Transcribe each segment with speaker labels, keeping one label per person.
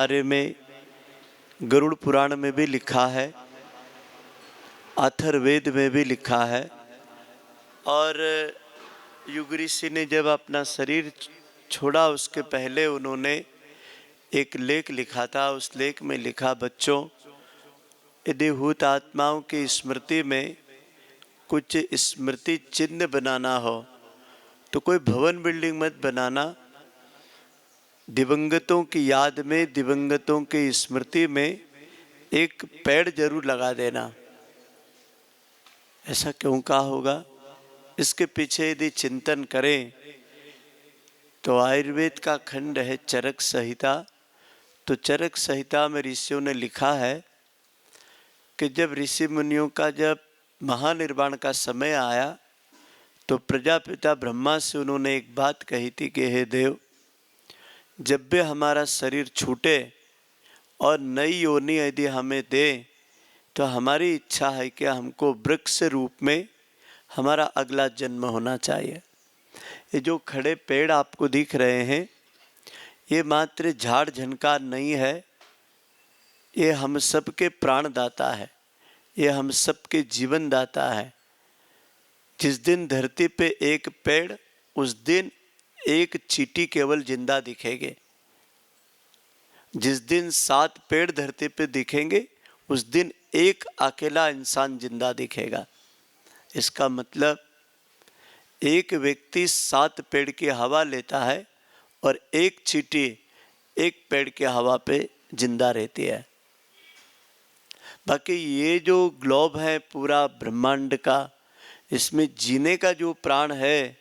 Speaker 1: बारे में गरुड़ पुराण में भी लिखा है, अथर्ववेद में भी लिखा है। और युग ऋषि ने जब अपना शरीर छोड़ा उसके पहले उन्होंने एक लेख लिखा था। उस लेख में लिखा, बच्चों, यदि भूत आत्माओं की स्मृति में कुछ स्मृति चिन्ह बनाना हो तो कोई भवन बिल्डिंग मत बनाना, दिवंगतों की याद में, दिवंगतों की स्मृति में एक पेड़ जरूर लगा देना। ऐसा क्यों कहा होगा? इसके पीछे यदि चिंतन करें तो आयुर्वेद का खंड है चरक संहिता। तो चरक संहिता में ऋषियों ने लिखा है कि जब ऋषि मुनियों का जब महानिर्वाण का समय आया तो प्रजापिता ब्रह्मा से उन्होंने एक बात कही थी कि हे देव, जब भी हमारा शरीर छूटे और नई योनि यदि हमें दे तो हमारी इच्छा है कि हमको वृक्ष रूप में हमारा अगला जन्म होना चाहिए। ये जो खड़े पेड़ आपको दिख रहे हैं ये मात्र झाड़ झनकार नहीं है, ये हम सबके प्राणदाता है, ये हम सबके जीवन दाता है। जिस दिन धरती पे एक पेड़, उस दिन एक चींटी केवल जिंदा दिखेंगे। जिस दिन 7 पेड़ धरती पे दिखेंगे उस दिन एक अकेला इंसान जिंदा दिखेगा। इसका मतलब एक व्यक्ति 7 पेड़ की हवा लेता है और एक चींटी एक पेड़ की हवा पे जिंदा रहती है। बाकी ये जो ग्लोब है पूरा ब्रह्मांड का, इसमें जीने का जो प्राण है,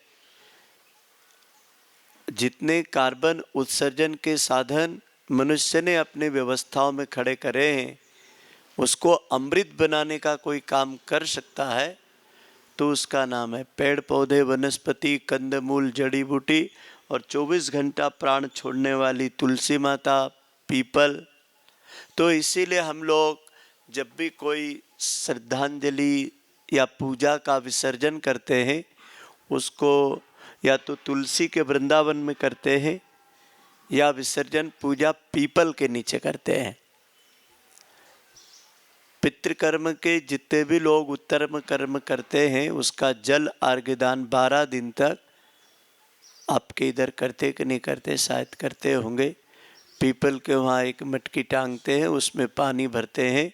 Speaker 1: जितने कार्बन उत्सर्जन के साधन मनुष्य ने अपने व्यवस्थाओं में खड़े करे हैं, उसको अमृत बनाने का कोई काम कर सकता है तो उसका नाम है पेड़ पौधे, वनस्पति, कंदमूल, जड़ी बूटी और 24 घंटा प्राण छोड़ने वाली तुलसी माता, पीपल। तो इसीलिए हम लोग जब भी कोई श्रद्धांजलि या पूजा का विसर्जन करते हैं उसको या तो तुलसी के वृंदावन में करते हैं या विसर्जन पूजा पीपल के नीचे करते हैं। पितृकर्म के जितने भी लोग उत्तम कर्म करते हैं उसका जल अर्घ्यदान 12 दिन तक आपके इधर करते कि नहीं करते, शायद करते होंगे। पीपल के वहाँ एक मटकी टांगते हैं, उसमें पानी भरते हैं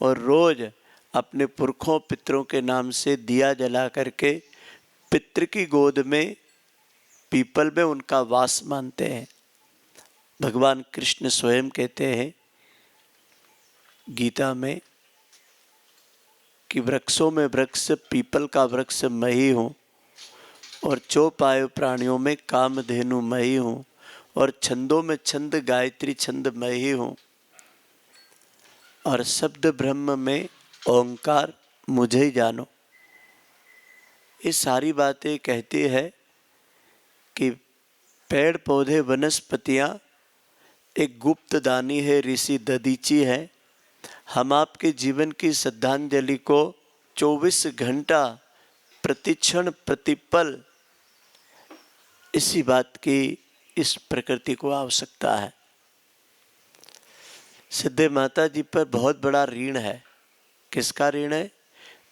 Speaker 1: और रोज अपने पुरखों पितरों के नाम से दिया जला करके पितृ की गोद में पीपल में उनका वास मानते हैं। भगवान कृष्ण स्वयं कहते हैं गीता में कि वृक्षों में वृक्ष, पीपल का वृक्ष मैं ही हूँ और चौपाय प्राणियों में कामधेनु मैं ही हूँ और छंदों में छंद गायत्री छंद मैं ही हूँ और शब्द ब्रह्म में ओंकार मुझे ही जानो। ये सारी बातें कहती है कि पेड़ पौधे वनस्पतियाँ एक गुप्त दानी है, ऋषि ददीची है। हम आपके जीवन की श्रद्धांजलि को 24 घंटा प्रतिक्षण प्रतिपल इसी बात की इस प्रकृति को आवश्यकता है। सिद्धे माता जी पर बहुत बड़ा ऋण है। किसका ऋण है?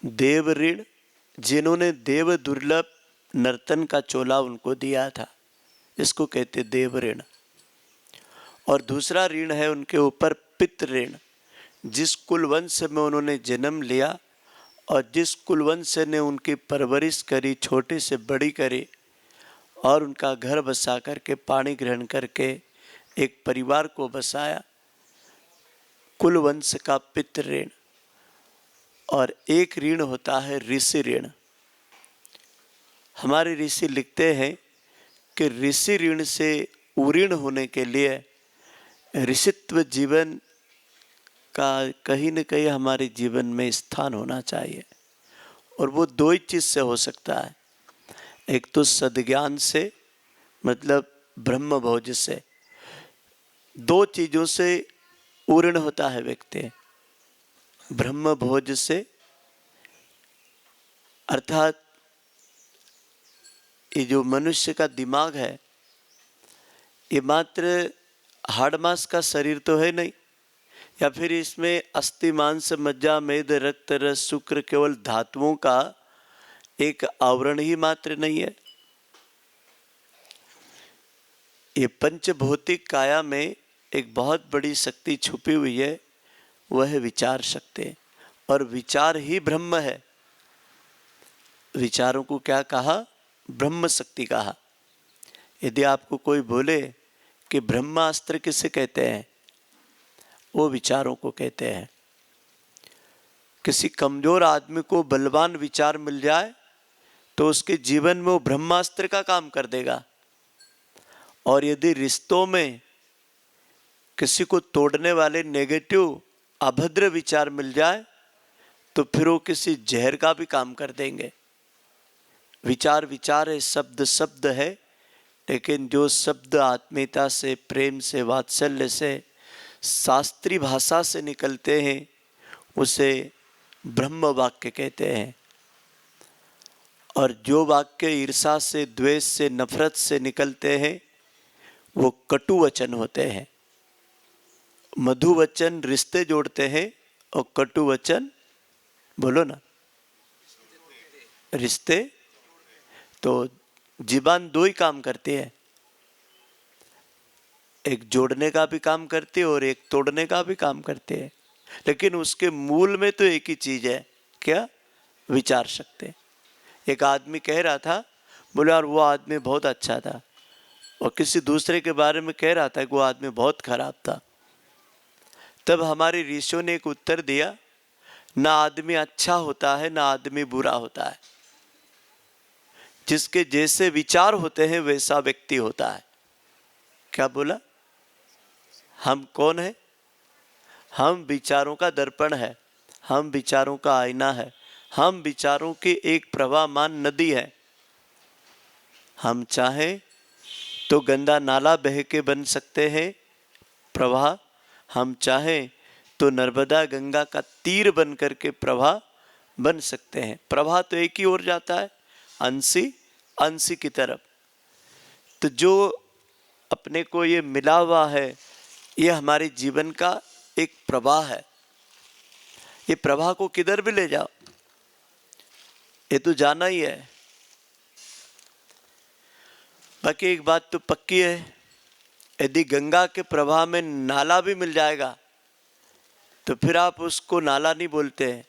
Speaker 1: देव ऋण, जिन्होंने देव दुर्लभ नर्तन का चोला उनको दिया था, इसको कहते देव ऋण। और दूसरा ऋण है उनके ऊपर पितृ ऋण, जिस कुलवंश में उन्होंने जन्म लिया और जिस कुलवंश ने उनकी परवरिश करी, छोटे से बड़ी करी और उनका घर बसा करके पाणी ग्रहण करके एक परिवार को बसाया, कुलवंश का पितृ ऋण। और एक ऋण होता है ऋषि ऋण। हमारे ऋषि लिखते हैं कि ऋषि ऋण से उऋण होने के लिए ऋषित्व जीवन का कहीं न कहीं हमारे जीवन में स्थान होना चाहिए। और वो 2 ही चीज़ से हो सकता है, एक तो सद्ज्ञान से, मतलब ब्रह्म भोज से। 2 चीज़ों से उऋण होता है व्यक्ति, ब्रह्म भोज से, अर्थात ये जो मनुष्य का दिमाग है ये मात्र हाड़ मांस का शरीर तो है नहीं, या फिर इसमें अस्थि मांस मज्जा मेद रक्त रस शुक्र केवल धातुओं का एक आवरण ही मात्र नहीं है। ये पंचभौतिक काया में एक बहुत बड़ी शक्ति छुपी हुई है, वह है विचार शक्ति, और विचार ही ब्रह्म है। विचारों को क्या कहा? ब्रह्म शक्ति कहा। यदि आपको कोई बोले कि ब्रह्मास्त्र किसे कहते हैं, वो विचारों को कहते हैं। किसी कमजोर आदमी को बलवान विचार मिल जाए तो उसके जीवन में वो ब्रह्मास्त्र का काम कर देगा। और यदि रिश्तों में किसी को तोड़ने वाले नेगेटिव अभद्र विचार मिल जाए तो फिर वो किसी जहर का भी काम कर देंगे। विचार विचार है, शब्द शब्द है, लेकिन जो शब्द आत्मीयता से, प्रेम से, वात्सल्य से, शास्त्रीय भाषा से निकलते हैं उसे ब्रह्म वाक्य कहते हैं। और जो वाक्य ईर्षा से, द्वेष से, नफरत से निकलते हैं वो कटु वचन होते हैं। मधु वचन रिश्ते जोड़ते हैं और कटु वचन, बोलो ना, रिश्ते। तो जीबान दो ही काम करती है, एक जोड़ने का भी काम करती है और एक तोड़ने का भी काम करती है, लेकिन उसके मूल में तो एक ही चीज है, क्या? विचार शक्ति। एक आदमी कह रहा था, बोले यार वो आदमी बहुत अच्छा था, और किसी दूसरे के बारे में कह रहा था कि वो आदमी बहुत खराब था। तब हमारे ऋषियों ने एक उत्तर दिया, ना आदमी अच्छा होता है ना आदमी बुरा होता है, जिसके जैसे विचार होते हैं वैसा व्यक्ति होता है। क्या बोला? हम कौन है? हम विचारों का दर्पण है, हम विचारों का आईना है, हम विचारों की एक प्रवाहमान नदी है। हम चाहें तो गंदा नाला बह के बन सकते हैं प्रवाह, हम चाहें तो नर्मदा गंगा का तीर बन करके प्रवाह बन सकते हैं। प्रवाह तो एक ही ओर जाता है, अंशी अंशी की तरफ। तो जो अपने को ये मिला हुआ है, ये हमारे जीवन का एक प्रवाह है। ये प्रवाह को किधर भी ले जाओ, ये तो जाना ही है। बाकी एक बात तो पक्की है, यदि गंगा के प्रवाह में नाला भी मिल जाएगा तो फिर आप उसको नाला नहीं बोलते हैं,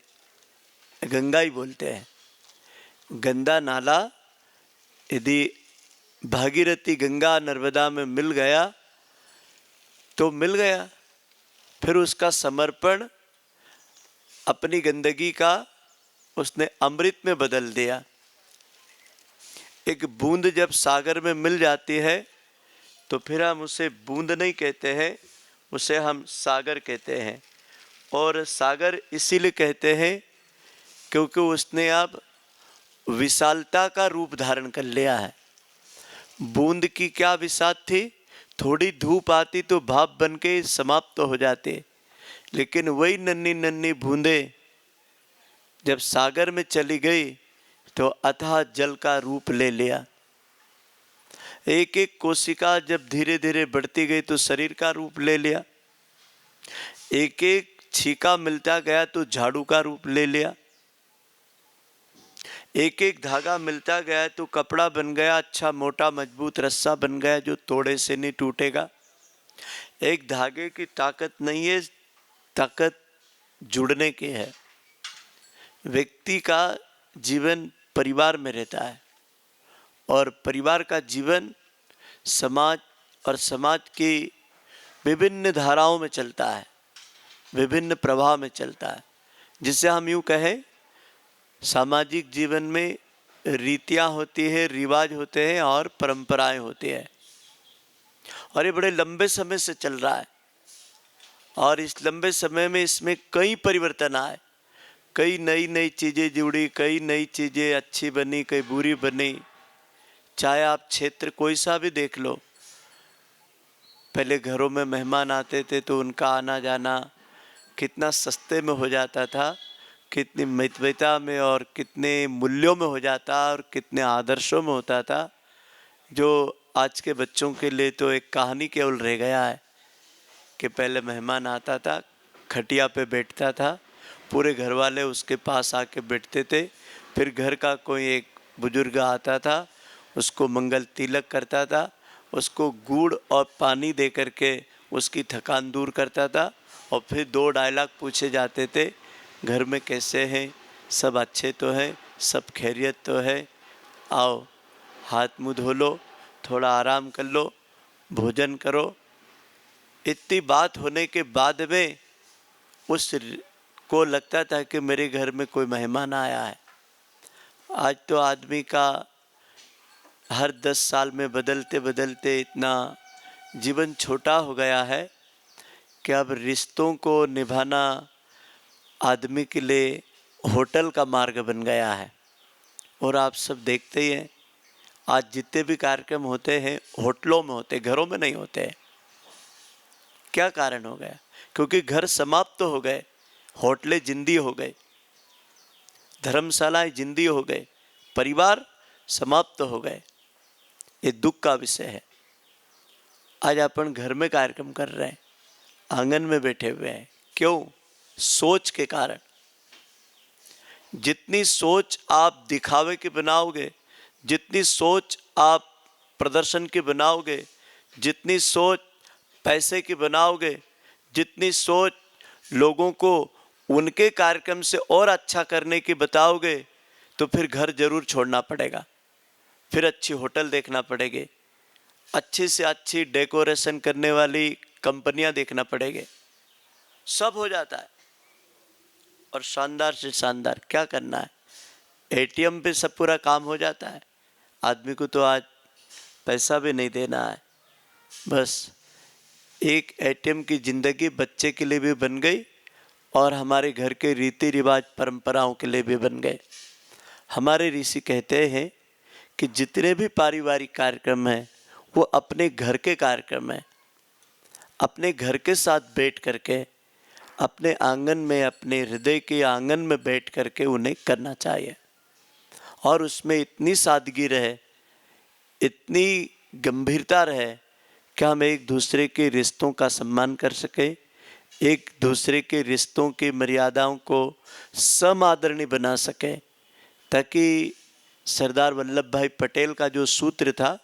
Speaker 1: गंगा ही बोलते हैं। गंदा नाला यदि भागीरथी गंगा नर्मदा में मिल गया तो मिल गया, फिर उसका समर्पण अपनी गंदगी का उसने अमृत में बदल दिया। एक बूंद जब सागर में मिल जाती है तो फिर हम उसे बूंद नहीं कहते हैं, उसे हम सागर कहते हैं। और सागर इसीलिए कहते हैं क्योंकि उसने अब विशालता का रूप धारण कर लिया है। बूंद की क्या विशाल थी, थोड़ी धूप आती तो भाप बन के समाप्त हो जाते, लेकिन वही नन्ही नन्ही बूंदे जब सागर में चली गई तो अथाह जल का रूप ले लिया। एक एक कोशिका जब धीरे धीरे बढ़ती गई तो शरीर का रूप ले लिया। एक एक छीका मिलता गया तो झाड़ू का रूप ले लिया। एक एक धागा मिलता गया तो कपड़ा बन गया, अच्छा मोटा मजबूत रस्सा बन गया जो तोड़े से नहीं टूटेगा। एक धागे की ताकत नहीं है, ताकत जुड़ने की है। व्यक्ति का जीवन परिवार में रहता है और परिवार का जीवन समाज और समाज की विभिन्न धाराओं में चलता है, विभिन्न प्रवाह में चलता है। जिसे हम यूँ कहें, सामाजिक जीवन में रीतियाँ होती है, रिवाज होते हैं और परंपराएं होती है, और ये बड़े लंबे समय से चल रहा है। और इस लंबे समय में इसमें कई परिवर्तन आए, कई नई नई चीज़ें जुड़ी, कई नई चीज़ें अच्छी बनी, कई बुरी बनी। चाहे आप क्षेत्र कोई सा भी देख लो, पहले घरों में मेहमान आते थे तो उनका आना जाना कितना सस्ते में हो जाता था, कितनी मितव्यता में और कितने मूल्यों में हो जाता और कितने आदर्शों में होता था, जो आज के बच्चों के लिए तो एक कहानी केवल रह गया है। कि पहले मेहमान आता था, खटिया पे बैठता था, पूरे घर वाले उसके पास आके बैठते थे, फिर घर का कोई एक बुजुर्ग आता था, उसको मंगल तिलक करता था, उसको गुड़ और पानी दे करके उसकी थकान दूर करता था, और फिर 2 डायलॉग पूछे जाते थे, घर में कैसे हैं, सब अच्छे तो हैं, सब खैरियत तो है, आओ हाथ मुँह धो लो, थोड़ा आराम कर लो, भोजन करो। इतनी बात होने के बाद में उस को लगता था कि मेरे घर में कोई मेहमान आया है। आज तो आदमी का हर 10 साल में बदलते बदलते इतना जीवन छोटा हो गया है कि अब रिश्तों को निभाना आदमी के लिए होटल का मार्ग बन गया है। और आप सब देखते ही हैं, आज जितने भी कार्यक्रम होते हैं होटलों में होते, घरों में नहीं होते। क्या कारण हो गया? क्योंकि घर समाप्त तो हो गए, होटलें जिंदी हो गए, धर्मशालाएं जिंदी हो गए, परिवार समाप्त हो गए। ये दुख का विषय है। आज अपन घर में कार्यक्रम कर रहे हैं, आंगन में बैठे हुए हैं, क्यों? सोच के कारण। जितनी सोच आप दिखावे की बनाओगे, जितनी सोच आप प्रदर्शन की बनाओगे, जितनी सोच पैसे की बनाओगे, जितनी सोच लोगों को उनके कार्यक्रम से और अच्छा करने की बताओगे, तो फिर घर जरूर छोड़ना पड़ेगा, फिर अच्छी होटल देखना पड़ेगी, अच्छी से अच्छी डेकोरेशन करने वाली कंपनियां देखना पड़ेगी। सब हो जाता है और शानदार से शानदार क्या करना है, एटीएम पे सब पूरा काम हो जाता है। आदमी को तो आज पैसा भी नहीं देना है, बस एक एटीएम की जिंदगी बच्चे के लिए भी बन गई और हमारे घर के रीति रिवाज परंपराओं के लिए भी बन गए। हमारे ऋषि कहते हैं कि जितने भी पारिवारिक कार्यक्रम हैं वो अपने घर के कार्यक्रम हैं। अपने घर के साथ बैठ करके, अपने आंगन में, अपने हृदय के आंगन में बैठ करके उन्हें करना चाहिए, और उसमें इतनी सादगी रहे, इतनी गंभीरता रहे कि हम एक दूसरे के रिश्तों का सम्मान कर सकें, एक दूसरे के रिश्तों की मर्यादाओं को समादरणीय बना सकें, ताकि सरदार वल्लभ भाई पटेल का जो सूत्र था,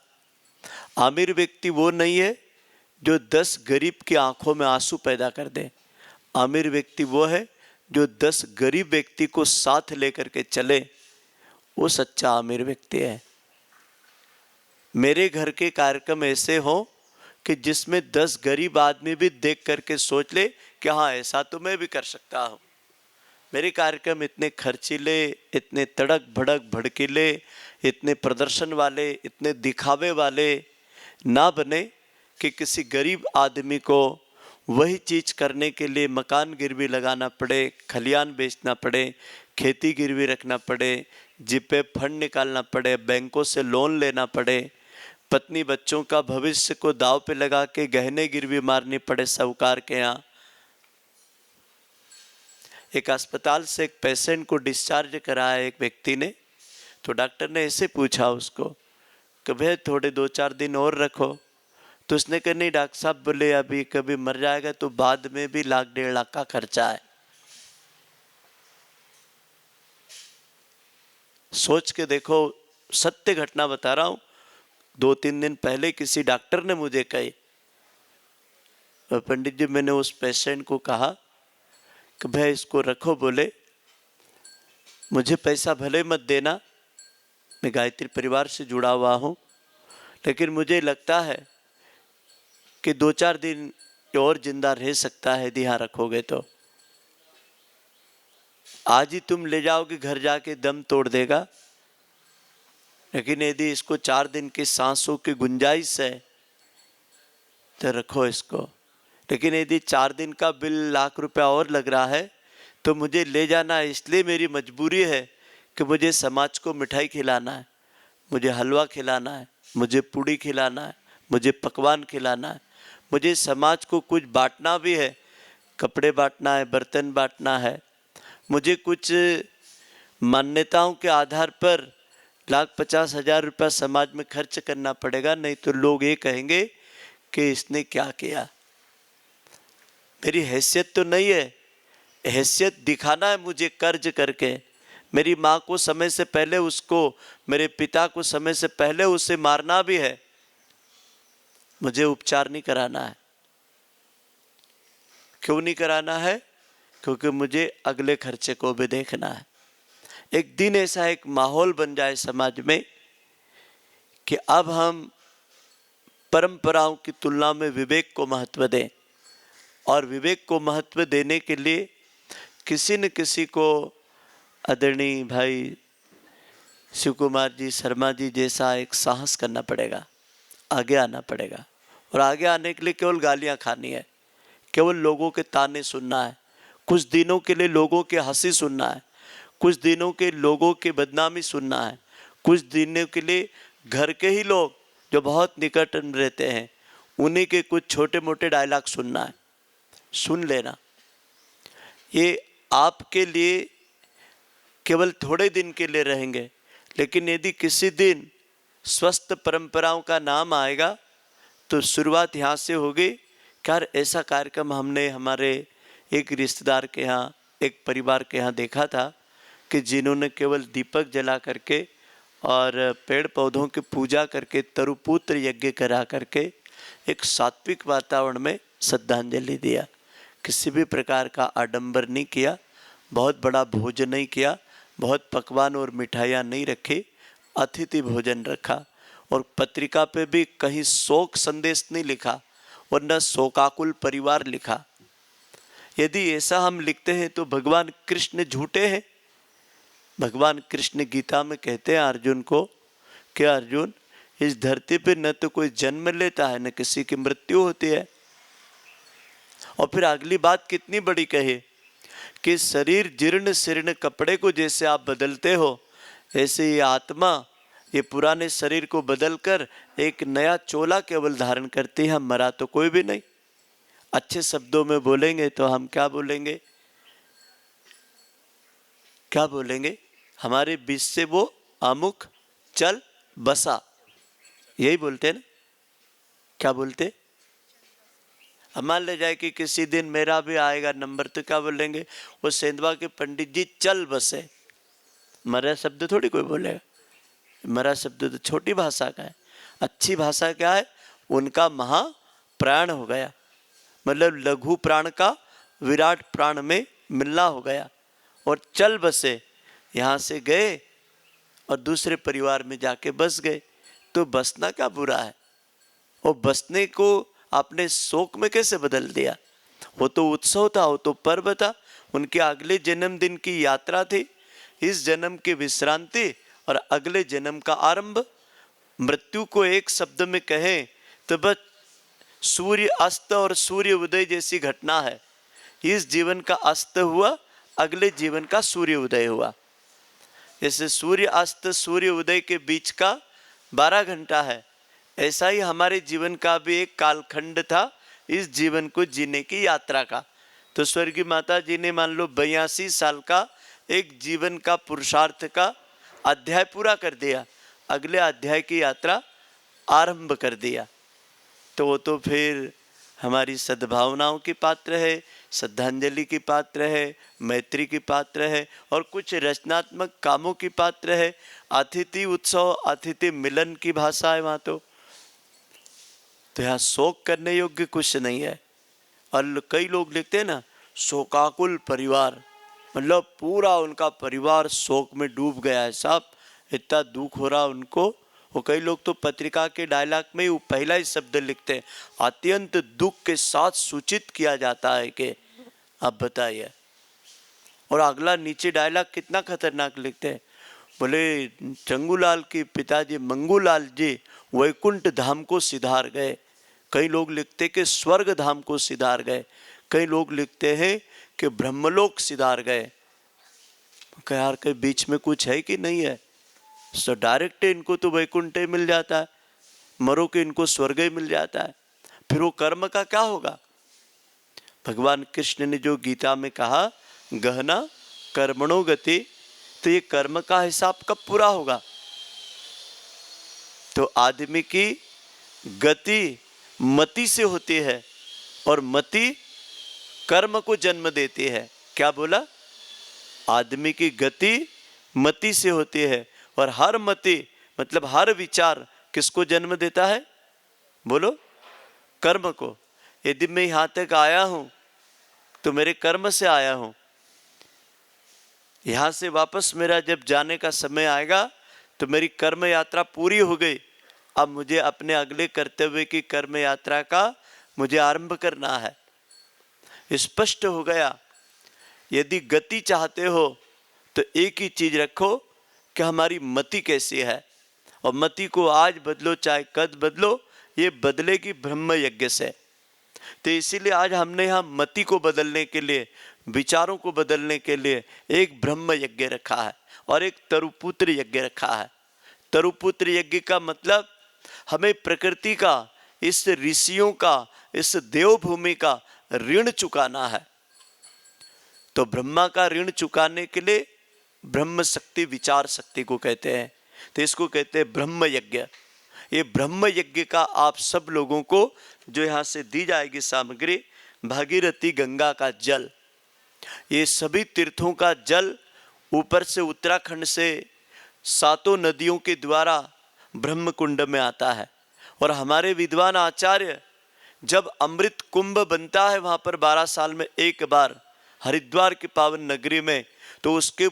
Speaker 1: आमिर व्यक्ति वो नहीं है जो 10 गरीब की आंखों में आंसू पैदा कर दे। आमिर व्यक्ति वो है जो 10 गरीब व्यक्ति को साथ लेकर के चले, वो सच्चा आमिर व्यक्ति है। मेरे घर के कार्यक्रम ऐसे हो कि जिसमें 10 गरीब आदमी भी देख करके सोच ले कि हाँ, ऐसा तो मैं भी कर सकता हूँ। मेरे कार्यक्रम इतने खर्चीले, इतने तड़क भड़क भड़कीले, इतने प्रदर्शन वाले, इतने दिखावे वाले ना बने कि किसी गरीब आदमी को वही चीज करने के लिए मकान गिरवी लगाना पड़े, खलियान बेचना पड़े, खेती गिरवी रखना पड़े, जिपे फंड निकालना पड़े, बैंकों से लोन लेना पड़े, पत्नी बच्चों का भविष्य को दाव पे लगा के गहने गिरवी मारनी पड़े साहूकार के यहाँ। एक अस्पताल से एक पेशेंट को डिस्चार्ज कराया एक व्यक्ति ने, तो डॉक्टर ने ऐसे पूछा उसको कि भाई थोड़े 2-4 दिन और रखो, तो उसने कहा नहीं डॉक्टर साहब, बोले अभी कभी मर जाएगा तो बाद में भी 1-1.5 लाख का खर्चा है। सोच के देखो, सत्य घटना बता रहा हूं। 2-3 दिन पहले किसी डॉक्टर ने मुझे कही, पंडित जी मैंने उस पेशेंट को कहा कि भाई इसको रखो, बोले मुझे पैसा भले मत देना, मैं गायत्री परिवार से जुड़ा हुआ हूँ, लेकिन मुझे लगता है कि 2-4 दिन और जिंदा रह सकता है यदि यहाँ रखोगे तो। आज ही तुम ले जाओगे घर जाके दम तोड़ देगा, लेकिन यदि इसको 4 दिन की सांसों की गुंजाइश है तो रखो इसको। लेकिन यदि 4 दिन का बिल 1 लाख रुपया और लग रहा है तो मुझे ले जाना है, इसलिए मेरी मजबूरी है कि मुझे समाज को मिठाई खिलाना है, मुझे हलवा खिलाना है, मुझे पूड़ी खिलाना है, मुझे पकवान खिलाना है, मुझे समाज को कुछ बांटना भी है, कपड़े बांटना है, बर्तन बांटना है, मुझे कुछ मान्यताओं के आधार पर 1,50,000 रुपया समाज में खर्च करना पड़ेगा, नहीं तो लोग ये कहेंगे कि इसने क्या किया। मेरी हैसियत तो नहीं है, हैसियत दिखाना है मुझे कर्ज करके। मेरी माँ को समय से पहले उसको, मेरे पिता को समय से पहले उसे मारना भी है, मुझे उपचार नहीं कराना है। क्यों नहीं कराना है? क्योंकि मुझे अगले खर्चे को भी देखना है। एक दिन ऐसा एक माहौल बन जाए समाज में कि अब हम परंपराओं की तुलना में विवेक को महत्व दें, और विवेक को महत्व देने के लिए किसी न किसी को आदरणीय भाई शिव कुमार जी शर्मा जी जैसा एक साहस करना पड़ेगा, आगे आना पड़ेगा। और आगे आने के लिए केवल गालियां खानी है, केवल लोगों के ताने सुनना है, कुछ दिनों के लिए लोगों के हंसी सुनना है, कुछ दिनों के लोगों के बदनामी सुनना है, कुछ दिनों के लिए घर के ही लोग जो बहुत निकट रहते हैं उन्हीं के कुछ छोटे मोटे डायलॉग सुनना है। सुन लेना, ये आपके लिए केवल थोड़े दिन के लिए रहेंगे, लेकिन यदि किसी दिन स्वस्थ परंपराओं का नाम आएगा तो शुरुआत यहाँ से होगी। यार ऐसा कार्यक्रम हमने हमारे एक रिश्तेदार के यहाँ, एक परिवार के यहाँ देखा था कि जिन्होंने केवल दीपक जला करके और पेड़ पौधों की पूजा करके, तरुपुत्र यज्ञ करा करके एक सात्विक वातावरण में श्रद्धांजलि दिया। किसी भी प्रकार का आडंबर नहीं किया, बहुत बड़ा भोजन नहीं किया, बहुत पकवान और मिठाइयाँ नहीं रखी, अतिथि भोजन रखा। और पत्रिका पे भी कहीं शोक संदेश नहीं लिखा और न शोकाकुल परिवार लिखा। यदि ऐसा हम लिखते हैं तो भगवान कृष्ण झूठे हैं। भगवान कृष्ण गीता में कहते हैं अर्जुन को कि अर्जुन, इस धरती पे न तो कोई जन्म लेता है न किसी की मृत्यु होती है। और फिर अगली बात कितनी बड़ी कही कि शरीर जीर्ण शीर्ण कपड़े को जैसे आप बदलते हो, ऐसे ये आत्मा ये पुराने शरीर को बदलकर एक नया चोला केवल धारण करती है। मरा तो कोई भी नहीं। अच्छे शब्दों में बोलेंगे तो हम क्या बोलेंगे? क्या बोलेंगे? हमारे बीच से वो अमुक चल बसा, यही बोलते हैं ना? क्या बोलते? अब मान ले जाए कि किसी दिन मेरा भी आएगा नंबर तो क्या बोलेंगे? वो सेंधवा के पंडित जी चल बसे। मरा शब्द थोड़ी कोई बोलेगा। मरा शब्द तो छोटी भाषा का है। अच्छी भाषा क्या है? उनका महाप्राण हो गया, मतलब लघु प्राण का विराट प्राण में मिलना हो गया। और चल बसे, यहाँ से गए और दूसरे परिवार में जाके बस गए। तो बसना क्या बुरा है? और बसने को आपने शोक में कैसे बदल दिया? वो तो उत्सव था, वो तो पर्व था, उनके अगले जन्मदिन की यात्रा थी, इस जन्म की विश्रांति और अगले जन्म का आरंभ। मृत्यु को एक शब्द में कहें तो बस सूर्य अस्त और सूर्य उदय जैसी घटना है। इस जीवन का अस्त हुआ, अगले जीवन का सूर्य उदय हुआ। जैसे सूर्य अस्त सूर्य उदय के बीच का 12 घंटा है, ऐसा ही हमारे जीवन का भी एक कालखंड था, इस जीवन को जीने की यात्रा का। तो स्वर्गीय माता जी ने मान लो 82 साल का एक जीवन का पुरुषार्थ का अध्याय पूरा कर दिया, अगले अध्याय की यात्रा आरंभ कर दिया। तो वो तो फिर हमारी सद्भावनाओं की पात्र है, श्रद्धांजलि की पात्र है, मैत्री की पात्र है और कुछ रचनात्मक कामों की पात्र है। अतिथि उत्सव, अतिथि मिलन की भाषा है वहाँ तो यहाँ शोक करने योग्य कुछ नहीं है। और कई लोग लिखते हैं ना शोकाकुल परिवार, मतलब पूरा उनका परिवार शोक में डूब गया है, साहब इतना दुख हो रहा उनको। वो कई लोग तो पत्रिका के डायलॉग में वो पहला ही शब्द लिखते हैं, अत्यंत दुख के साथ सूचित किया जाता है कि आप बताइए। और अगला नीचे डायलॉग कितना खतरनाक लिखते हैं, बोले चंगूलाल के पिताजी मंगूलाल जी वैकुंठ धाम को सिधार गए। कई लोग लिखते कि स्वर्ग धाम को सिधार गए, कई लोग लिखते हैं कि ब्रह्मलोक सिधार गए। यार के बीच में कुछ है कि नहीं है? तो डायरेक्ट इनको तो वैकुंठ मिल जाता है, मरो के इनको स्वर्ग ही मिल जाता है। फिर वो कर्म का क्या होगा? भगवान कृष्ण ने जो गीता में कहा गहना कर्मणो गति, तो ये कर्म का हिसाब कब पूरा होगा? तो आदमी की गति मति से होती है और मति कर्म को जन्म देती है। क्या बोला? आदमी की गति मति से होती है, और हर मति मतलब हर विचार किसको जन्म देता है? बोलो, कर्म को। यदि मैं यहां तक आया हूं तो मेरे कर्म से आया हूं। यहां से वापस मेरा जब जाने का समय आएगा तो मेरी कर्म यात्रा पूरी हो गई। अब मुझे अपने अगले कर्तव्य की कर्म यात्रा का मुझे आरंभ करना है। स्पष्ट हो गया। यदि गति चाहते हो तो एक ही चीज रखो कि हमारी मति कैसी है, और मति को आज बदलो चाहे कद बदलो, ये बदलेगी ब्रह्म यज्ञ से। तो इसीलिए आज हमने यहाँ मति को बदलने के लिए, विचारों को बदलने के लिए एक ब्रह्म यज्ञ रखा है और एक तरुपुत्र यज्ञ रखा है। तरुपुत्र यज्ञ का मतलब हमें प्रकृति का, इस ऋषियों का, इस देवभूमि का ऋण चुकाना है। तो ब्रह्मा का ऋण चुकाने के लिए ब्रह्म शक्ति, विचार शक्ति को कहते हैं। तो इसको कहते हैं ब्रह्म यज्ञ। ये ब्रह्म यज्ञ का आप सब लोगों को जो यहाँ से दी जाएगी सामग्री, भागीरथी गंगा का जल, ये सभी तीर्थों का जल ऊपर से उत्तराखंड से 7 नदियों के द्वारा ब्रह्म कुंड में आता है। और हमारे विद्वान आचार्य जब अमृत कुंभ बनता है वहां पर 12 साल में एक बार हरिद्वार की पावन नगरी में, तो उसके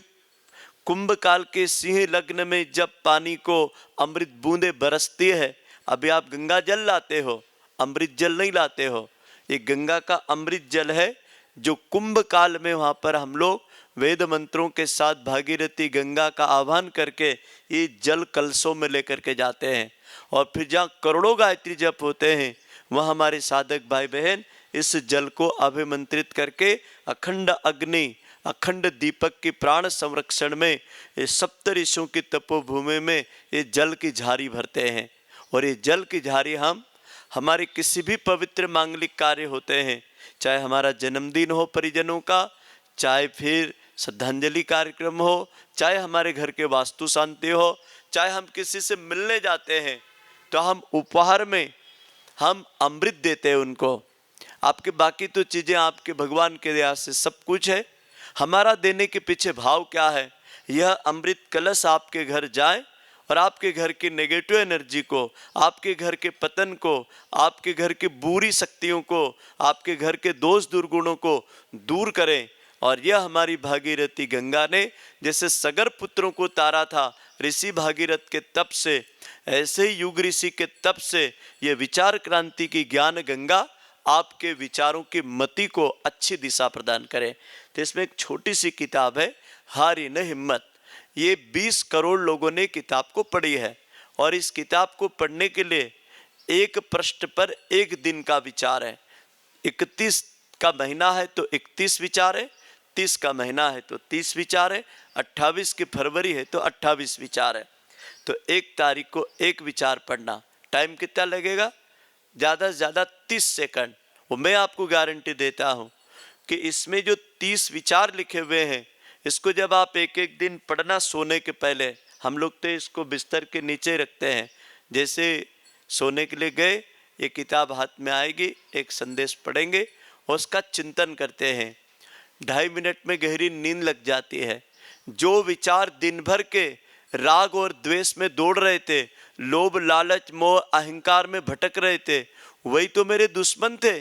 Speaker 1: कुंभ काल के सिंह लग्न में जब पानी को अमृत बूंदे बरसती है, अभी आप गंगा जल लाते हो, अमृत जल नहीं लाते हो, ये गंगा का अमृत जल है जो कुंभ काल में वहां पर हम लोग वेद मंत्रों के साथ भागीरथी गंगा का आह्वान करके ये जल कलशों में लेकर के जाते हैं। और फिर जहाँ करोड़ों गायत्री जप होते हैं वह हमारे साधक भाई बहन इस जल को अभिमंत्रित करके अखंड अग्नि, अखंड दीपक की प्राण संरक्षण में, ये सप्त ऋषियों की तपोभूमि में ये जल की झारी भरते हैं। और ये जल की झारी हम हमारे किसी भी पवित्र मांगलिक कार्य होते हैं, चाहे हमारा जन्मदिन हो परिजनों का, चाहे फिर श्रद्धांजलि कार्यक्रम हो, चाहे हमारे घर के वास्तु शांति हो, चाहे हम किसी से मिलने जाते हैं तो हम उपहार में हम अमृत देते हैं उनको। आपके बाकी तो चीजें आपके भगवान के दया से सब कुछ है, हमारा देने के पीछे भाव क्या है? यह अमृत कलश आपके घर जाए और आपके घर की नेगेटिव एनर्जी को, आपके घर के पतन को, आपके घर की बुरी शक्तियों को, आपके घर के दोष दुर्गुणों को दूर करें। और यह हमारी भागीरथी गंगा ने जैसे सगर पुत्रों को तारा था ऋषि भागीरथ के तप से, ऐसे ही युग ऋषि के तप से यह विचार क्रांति की ज्ञान गंगा आपके विचारों की मति को अच्छी दिशा प्रदान करे। तो इसमें एक छोटी सी किताब है, हारी न हिम्मत। ये 20 करोड़ लोगों ने किताब को पढ़ी है, और इस किताब को पढ़ने के लिए एक पृष्ठ पर एक दिन का विचार है। 31 का महीना है तो 31 विचार है, 30 का महीना है तो 30 विचार है, 28 की फरवरी है तो 28 विचार है। तो 1 तारीख को एक विचार पढ़ना। टाइम कितना लगेगा? ज़्यादा से ज़्यादा 30 सेकंड। वो मैं आपको गारंटी देता हूँ कि इसमें जो 30 विचार लिखे हुए हैं, इसको जब आप एक एक दिन पढ़ना सोने के पहले, हम लोग तो इसको बिस्तर के नीचे रखते हैं, जैसे सोने के लिए गए ये किताब हाथ में आएगी, एक संदेश पढ़ेंगे और उसका चिंतन करते हैं। 2.5 मिनट में गहरी नींद लग जाती है। जो विचार दिन भर के राग और द्वेष में दौड़ रहे थे, लोभ लालच मोह अहंकार में भटक रहे थे, वही तो मेरे दुश्मन थे,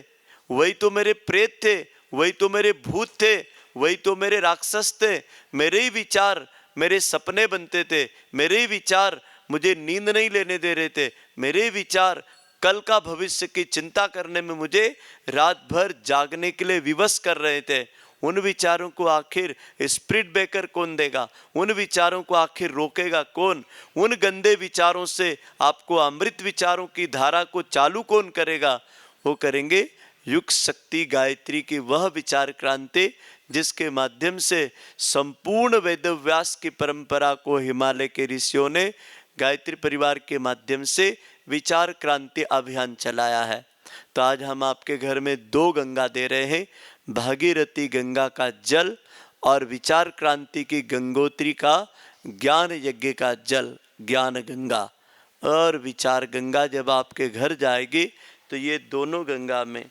Speaker 1: वही तो मेरे प्रेत थे, वही तो मेरे भूत थे, वही तो मेरे राक्षस थे। मेरे ही विचार मेरे सपने बनते थे, मेरे ही विचार मुझे नींद नहीं लेने दे रहे थे, मेरे ही विचार कल का भविष्य की चिंता करने में मुझे रात भर जागने के लिए विवश कर रहे थे। उन विचारों को आखिर स्पिरिट ब्रेकर कौन देगा? उन विचारों को आखिर रोकेगा कौन? उन गंदे विचारों से आपको अमृत विचारों की धारा को चालू कौन करेगा? वो करेंगे युग शक्ति गायत्री की वह विचार क्रांति, जिसके माध्यम से संपूर्ण वेदव्यास की परंपरा को हिमालय के ऋषियों ने गायत्री परिवार के माध्यम से विचार क्रांति अभियान चलाया है। तो आज हम आपके घर में 2 गंगा दे रहे हैं, भागीरथी गंगा का जल और विचार क्रांति की गंगोत्री का ज्ञान यज्ञ का जल, ज्ञान गंगा और विचार गंगा। जब आपके घर जाएगी तो ये दोनों गंगा में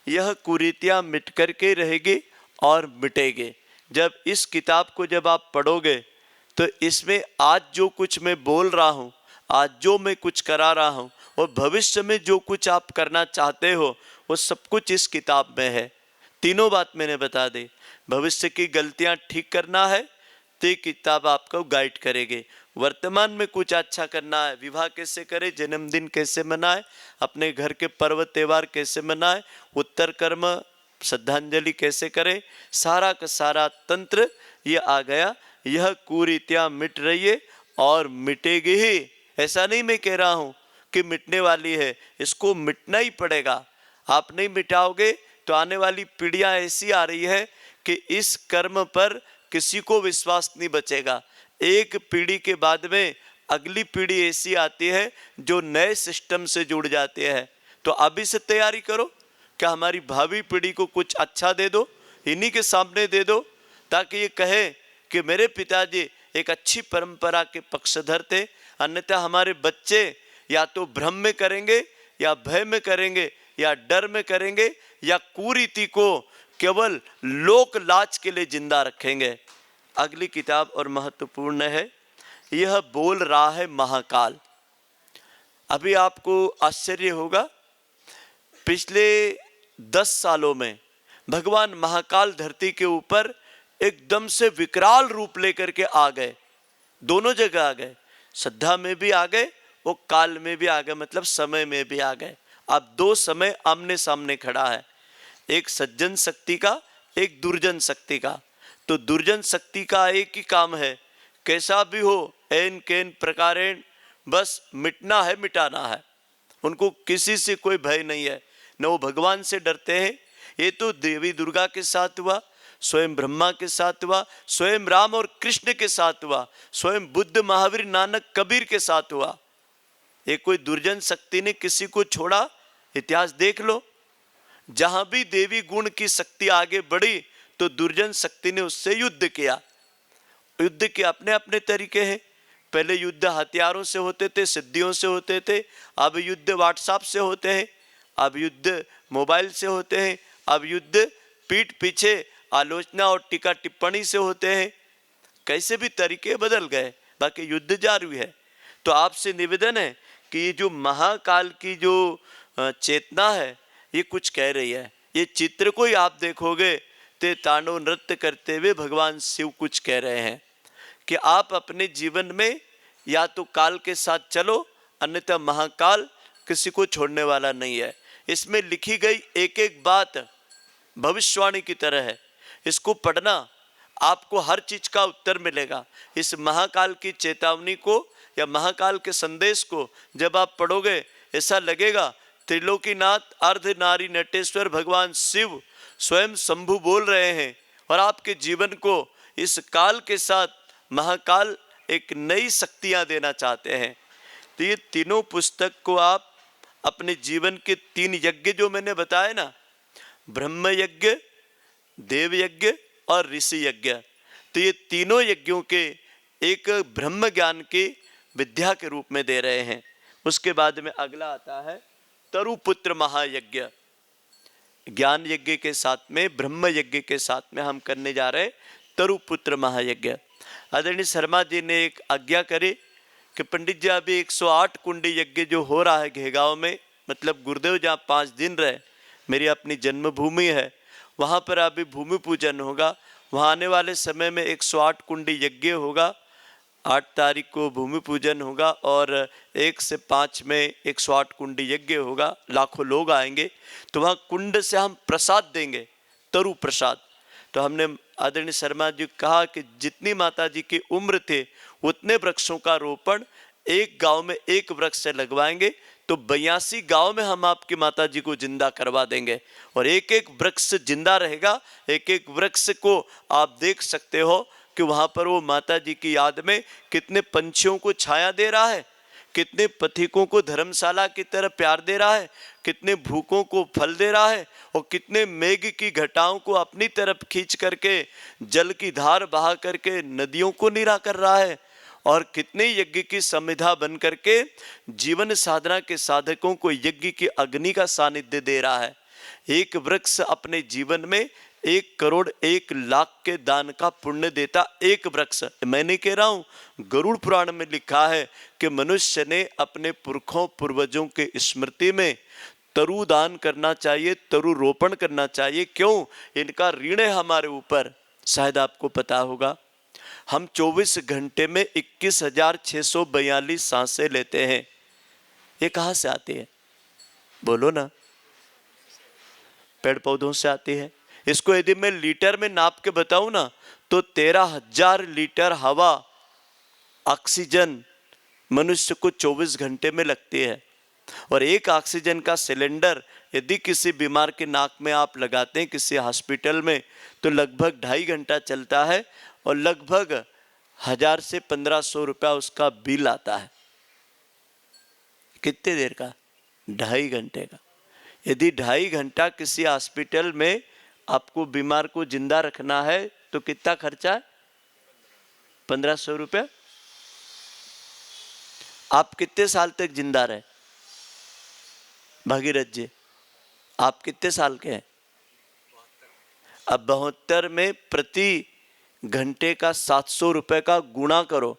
Speaker 1: यह कुरीतियाँ मिट करके रहेगी और मिटेगी। जब इस किताब को जब आप पढ़ोगे तो इसमें आज जो कुछ मैं बोल रहा हूँ, आज जो मैं कुछ करा रहा हूँ और भविष्य में जो कुछ आप करना चाहते हो वो सब कुछ इस किताब में है। तीनों बात मैंने बता दी। भविष्य की गलतियाँ ठीक करना है तो ये किताब आपको गाइड करेगी। वर्तमान में कुछ अच्छा करना है, विवाह कैसे करें, जन्मदिन कैसे मनाए, अपने घर के पर्व त्यौहार कैसे मनाए, उत्तर कर्म श्रद्धांजलि कैसे करें, सारा का सारा तंत्र ये आ गया। यह कुरीतियाँ मिट रही है और मिटेगी ही। ऐसा नहीं मैं कह रहा हूँ कि मिटने वाली है, इसको मिटना ही पड़ेगा। आप नहीं मिटाओगे तो आने वाली पीढ़ियाँ ऐसी आ रही है कि इस कर्म पर किसी को विश्वास नहीं बचेगा। एक पीढ़ी के बाद में अगली पीढ़ी ऐसी आती है जो नए सिस्टम से जुड़ जाती है। तो अभी से तैयारी करो, क्या हमारी भावी पीढ़ी को कुछ अच्छा दे दो, इन्हीं के सामने दे दो, ताकि ये कहे कि मेरे पिताजी एक अच्छी परंपरा के पक्षधर थे। अन्यथा हमारे बच्चे या तो भ्रम में करेंगे या भय में करेंगे या डर में करेंगे या कुरीति को केवल लोक लाज के लिए जिंदा रखेंगे। अगली किताब और महत्वपूर्ण है, यह बोल रहा है महाकाल। अभी आपको आश्चर्य होगा, पिछले 10 सालों में भगवान महाकाल धरती के ऊपर एकदम से विकराल रूप लेकर के आ गए। दोनों जगह आ गए, श्रद्धा में भी आ गए और काल में भी आ गए, मतलब समय में भी आ गए। अब दो समय आमने सामने खड़ा है, एक सज्जन शक्ति का, एक दुर्जन शक्ति का। तो दुर्जन शक्ति का एक ही काम है, कैसा भी हो एन केन प्रकारेण बस मिटना है, मिटाना है। उनको किसी से कोई भय नहीं है, न वो भगवान से डरते हैं। ये तो देवी दुर्गा के साथ हुआ, स्वयं ब्रह्मा के साथ हुआ, स्वयं राम और कृष्ण के साथ हुआ, स्वयं बुद्ध महावीर नानक कबीर के साथ हुआ। ये कोई दुर्जन शक्ति ने किसी को छोड़ा? इतिहास देख लो, जहां भी देवी गुण की शक्ति आगे बढ़ी तो दुर्जन शक्ति ने उससे युद्ध किया। युद्ध के अपने अपने तरीके हैं। पहले युद्ध हथियारों से होते थे, सिद्धियों से होते थे। अब युद्ध व्हाट्सएप से होते हैं, अब युद्ध मोबाइल से होते हैं, अब युद्ध पीठ पीछे आलोचना और टीका टिप्पणी से होते हैं। कैसे भी तरीके बदल गए, बाकी युद्ध जारी है। तो आपसे निवेदन है कि ये जो महाकाल की जो चेतना है ये कुछ कह रही है। ये चित्र को ही आप देखोगे तो तांडव नृत्य करते हुए भगवान शिव कुछ कह रहे हैं कि आप अपने जीवन में या तो काल के साथ चलो, अन्यथा महाकाल किसी को छोड़ने वाला नहीं है। इसमें लिखी गई एक एक बात भविष्यवाणी की तरह है। इसको पढ़ना, आपको हर चीज का उत्तर मिलेगा। इस महाकाल की चेतावनी को या महाकाल के संदेश को जब आप पढ़ोगे, ऐसा लगेगा त्रिलोकीनाथ अर्धनारी नटेश्वर भगवान शिव स्वयं शंभु बोल रहे हैं और आपके जीवन को इस काल के साथ महाकाल एक नई शक्तियां देना चाहते हैं। तो ये तीनों पुस्तक को आप अपने जीवन के 3 यज्ञ जो मैंने बताए ना, ब्रह्म यज्ञ, देव यज्ञ और ऋषि यज्ञ, तो ये तीनों यज्ञों के एक ब्रह्म ज्ञान की विद्या के रूप में दे रहे हैं। उसके बाद में अगला आता है तरुपुत्र महायज्ञ। ज्ञान यज्ञ के साथ में ब्रह्म यज्ञ के साथ में हम करने जा रहे हैं तरुपुत्र महायज्ञ। आदरणीय शर्मा जी ने एक आज्ञा करी कि पंडित जी अभी 108 कुंडी यज्ञ जो हो रहा है घेगांव में, मतलब गुरुदेव जहाँ 5 दिन रहे, मेरी अपनी जन्मभूमि है, वहाँ पर अभी भूमि पूजन होगा। वहाँ आने वाले समय में 108 कुंडी यज्ञ होगा। 8 तारीख को भूमि पूजन होगा और 1 से 5 में 108 कुंडी यज्ञ होगा। लाखों लोग आएंगे, तो वहाँ कुंड से हम प्रसाद देंगे, तरु प्रसाद। तो हमने आदरणीय शर्मा जी कहा कि जितनी माता जी की उम्र थे उतने वृक्षों का रोपण एक गांव में एक वृक्ष से लगवाएंगे, तो 82 गांव में हम आपकी माता जी को जिंदा करवा देंगे और एक एक वृक्ष जिंदा रहेगा। एक एक वृक्ष को आप देख सकते हो कि वहां पर वो माता जी की याद में कितने पंछियों को छाया दे रहा है, कितने पथिकों को धर्मशाला की तरह प्यार दे रहा है, कितने भूखों को फल दे रहा है और कितने मेघ की घटाओं को अपनी तरफ खींच करके जल की धार बहा करके नदियों को नीरा कर रहा है और कितने यज्ञ की समिधा बन करके जीवन साधना के साधकों को यज्ञ की अग्नि का सानिध्य दे रहा है। एक वृक्ष अपने जीवन में 1,01,00,000 के दान का पुण्य देता। एक वृक्ष, मैं नहीं कह रहा हूं, गरुड़ पुराण में लिखा है कि मनुष्य ने अपने पुरखों पूर्वजों के स्मृति में तरु दान करना चाहिए, तरु रोपण करना चाहिए। क्यों? इनका ऋण है हमारे ऊपर। शायद आपको पता होगा, हम 24 घंटे में 21,642 सांसें लेते हैं। ये कहाँ से आती है? बोलो ना। पेड़ पौधों से आती है। इसको यदि मैं लीटर में नाप के बताऊं ना, तो 13,000 लीटर हवा, ऑक्सीजन मनुष्य को 24 घंटे में लगती है। और एक ऑक्सीजन का सिलेंडर यदि किसी बीमार के नाक में आप लगाते हैं किसी हॉस्पिटल में, तो लगभग 2.5 घंटा चलता है और लगभग 1,000 से 1,500 रुपया उसका बिल आता है। कितने देर का? 2.5 घंटे का। यदि 2.5 घंटा किसी हॉस्पिटल में आपको बीमार को जिंदा रखना है तो कितना खर्चा है? 1,500 रुपया। आप कितने साल तक जिंदा रहे? भागीरथ जी, आप कितने साल के हैं? अब 72 में प्रति घंटे का 700 रुपए का गुणा करो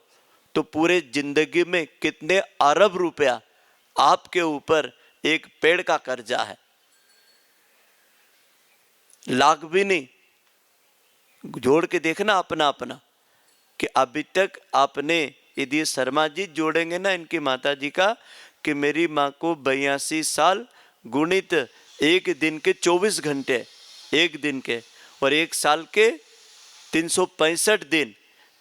Speaker 1: तो पूरे जिंदगी में कितने अरब रुपया आपके ऊपर एक पेड़ का कर्जा है। लाख भी नहीं। जोड़ के देखना अपना अपना कि अभी तक आपने, यदि शर्मा जी जोड़ेंगे ना इनकी माता जी का, कि मेरी माँ को 82 साल गुणित एक दिन के 24 घंटे, एक दिन के, और एक साल के 365 दिन,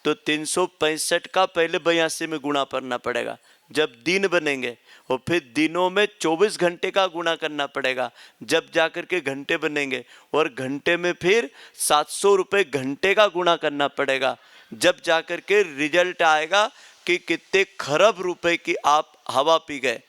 Speaker 1: तो 365 का पहले 82 में गुणा करना पड़ेगा जब दिन बनेंगे, और फिर दिनों में 24 घंटे का गुणा करना पड़ेगा जब जाकर के घंटे बनेंगे, और घंटे में फिर 700 रुपये घंटे का गुणा करना पड़ेगा जब जाकर के रिजल्ट आएगा कि कितने खरब रुपए की आप हवा पी गए।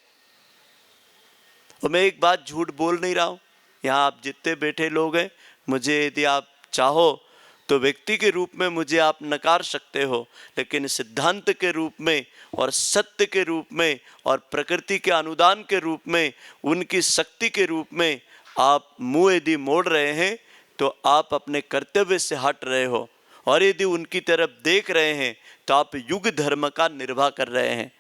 Speaker 1: और मैं एक बात झूठ बोल नहीं रहा हूं, यहाँ आप जितने बैठे लोग हैं, मुझे यदि आप चाहो तो व्यक्ति के रूप में मुझे आप नकार सकते हो, लेकिन सिद्धांत के रूप में और सत्य के रूप में और प्रकृति के अनुदान के रूप में, उनकी शक्ति के रूप में आप मुंह यदि मोड़ रहे हैं तो आप अपने कर्तव्य से हट रहे हो, और यदि उनकी तरफ देख रहे हैं तो आप युग धर्म का निर्वाह कर रहे हैं।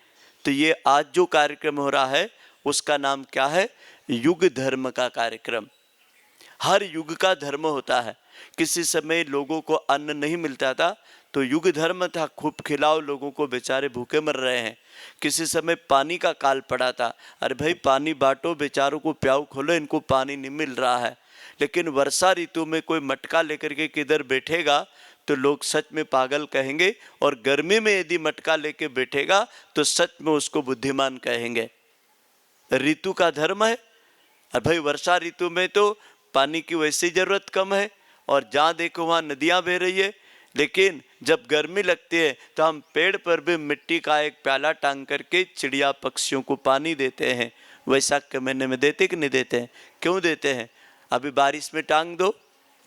Speaker 1: तो ये आज जो कार्यक्रम हो रहा है उसका नाम क्या है? युग धर्म का कार्यक्रम। हर युग का धर्म होता है। किसी समय लोगों को अन्न नहीं मिलता था तो युग धर्म था, खूब खिलाओ लोगों को, बेचारे भूखे मर रहे हैं। किसी समय पानी का काल पड़ा था, अरे भाई पानी बांटो, बेचारों को प्याऊ खोलो, इनको पानी नहीं मिल रहा है। लेकिन वर्षा ऋतु में कोई मटका लेकर के किधर बैठेगा तो लोग सच में पागल कहेंगे, और गर्मी में यदि मटका लेके बैठेगा तो सच में उसको बुद्धिमान कहेंगे। ऋतु का धर्म है। और भाई वर्षा ऋतु में तो पानी की वैसी जरूरत कम है और जहाँ देखो वहाँ नदियाँ बह रही है, लेकिन जब गर्मी लगती है तो हम पेड़ पर भी मिट्टी का एक प्याला टांग करके चिड़िया पक्षियों को पानी देते हैं। वैशाख के महीने में देते कि नहीं देते हैं? क्यों देते हैं? अभी बारिश में टांग दो,